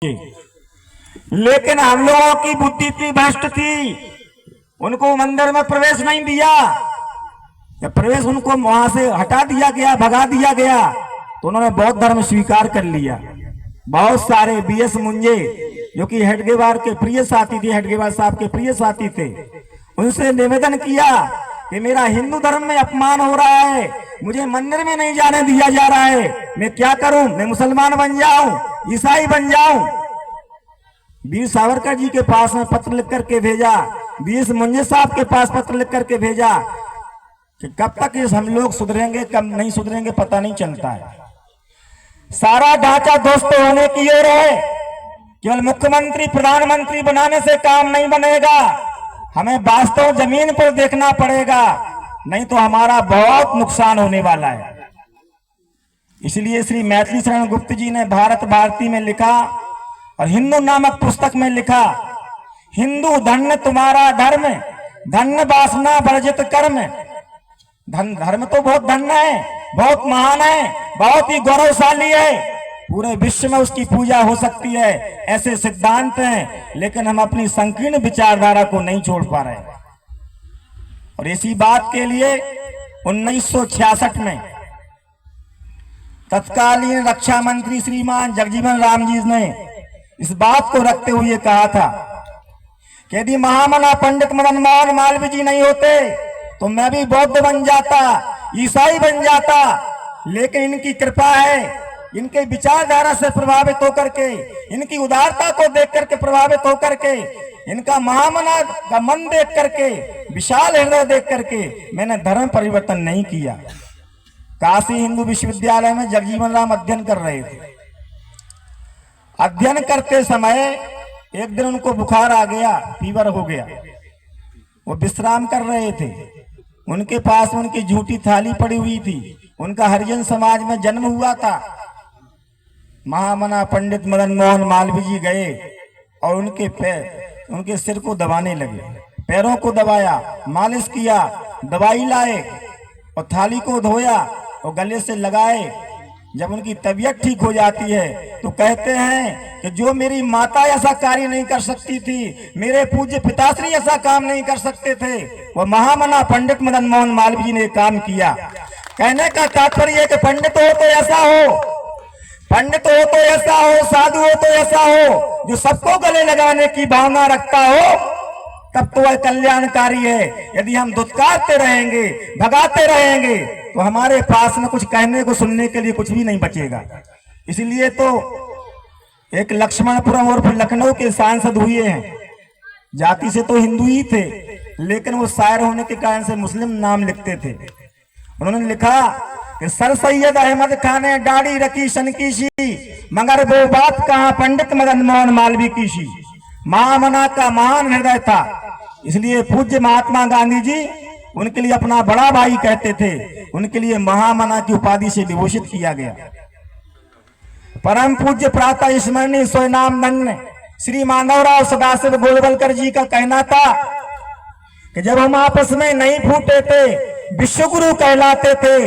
पहुंचे। लेकिन हम लोगों की बुद्धि थी, भ्रष्ट थी, उनको मंदिर में प्रवेश नहीं दिया। जब प्रवेश उनको वहां से हटा दिया गया, भगा दिया गया, तो उन्होंने बौद्ध धर्म स्वीकार कर लिया। बहुत सारे बीएस मुंजे जो कि हेडगेवार के प्रिय साथी थे, हेडगेवार साहब के प्रिय साथी थे, उनसे निवेदन किया कि मेरा हिंदू धर्म में अपमान हो रहा है, मुझे मंदिर में नहीं जाने दिया जा रहा है, मैं क्या करूं? मैं मुसलमान बन जाऊं, ईसाई बन जाऊं? वीर सावरकर जी के पास में पत्र लिख करके भेजा, बीएस मुंजे साहब के पास पत्र लिख करके भेजा कि कब तक इस हम लोग सुधरेंगे, कब नहीं सुधरेंगे पता नहीं चलता है। सारा ढांचा दोस्तों होने की ओर है। केवल मुख्यमंत्री प्रधानमंत्री बनाने से काम नहीं बनेगा, हमें वास्तव जमीन पर देखना पड़ेगा, नहीं तो हमारा बहुत नुकसान होने वाला है। इसलिए श्री मैथिली शरण गुप्त जी ने भारत भारती में लिखा और हिंदू नामक पुस्तक में लिखा, हिंदू धन्य तुम्हारा धर्म, धन्य वासना वर्जित कर्म। धर्म तो बहुत धन्य है, बहुत महान है, बहुत ही गौरवशाली है, पूरे विश्व में उसकी पूजा हो सकती है, ऐसे सिद्धांत हैं, लेकिन हम अपनी संकीर्ण विचारधारा को नहीं छोड़ पा रहे। और इसी बात के लिए 1966 में तत्कालीन रक्षा मंत्री श्रीमान जगजीवन राम जी ने इस बात को रखते हुए कहा था कि यदि महामना पंडित मदन मोहन मालवीय जी नहीं होते तो मैं भी बौद्ध बन जाता, ईसाई बन जाता, लेकिन इनकी कृपा है, इनके विचारधारा से प्रभावित होकर के, इनकी उदारता को देख करके प्रभावित होकर के, इनका महामना का मन देख करके, विशाल हृदय देख करके मैंने धर्म परिवर्तन नहीं किया। काशी हिंदू विश्वविद्यालय में जगजीवन राम अध्ययन कर रहे थे। अध्ययन करते समय एक दिन उनको बुखार आ गया, फीवर हो गया, वो विश्राम कर रहे थे। उनके पास उनकी झूठी थाली पड़ी हुई थी, उनका हरिजन समाज में जन्म हुआ था। महामना पंडित मदन मोहन मालवीय जी गए और उनके सिर को दबाने लगे, पैरों को दबाया, मालिश किया, दवाई लाए और थाली को धोया और गले से लगाए। जब उनकी तबीयत ठीक हो जाती है तो कहते हैं कि जो मेरी माता ऐसा कार्य नहीं कर सकती थी, मेरे पूज्य पिताश्री ऐसा काम नहीं कर सकते थे, वो महामना पंडित मदन मोहन मालवीय जी ने काम किया। कहने का तात्पर्य है कि पंडित हो तो ऐसा हो, पंडित हो तो ऐसा हो, साधु हो तो ऐसा हो, जो सबको गले लगाने की भावना रखता हो, तब तो वह कल्याणकारी है। यदि हम दुत्कारते रहेंगे, भगाते रहेंगे, तो हमारे पास में कुछ कहने को सुनने के लिए कुछ भी नहीं बचेगा। इसलिए तो एक लक्ष्मणपुरम और फिर लखनऊ के सांसद हुए हैं, जाति से तो हिंदू ही थे, लेकिन वो शायर होने के कारण से मुस्लिम नाम लिखते थे। उन्होंने लिखा कि सर सैयद अहमद खान ने दाढ़ी रखी सन की सी, मगर वो बात कहाँ पंडित मदन मोहन मालवीय की सी। महामना का महान हृदय था, इसलिए पूज्य महात्मा गांधी जी उनके लिए अपना बड़ा भाई कहते थे, उनके लिए महामना की उपाधि से विभूषित किया गया। परम पूज्य प्रातः स्मरणीय स्वयं धन्य श्री माधवराव सदाशिव गोलवलकर जी का कहना था कि जब हम आपस में नहीं फूटे थे, विश्वगुरु कहलाते थे।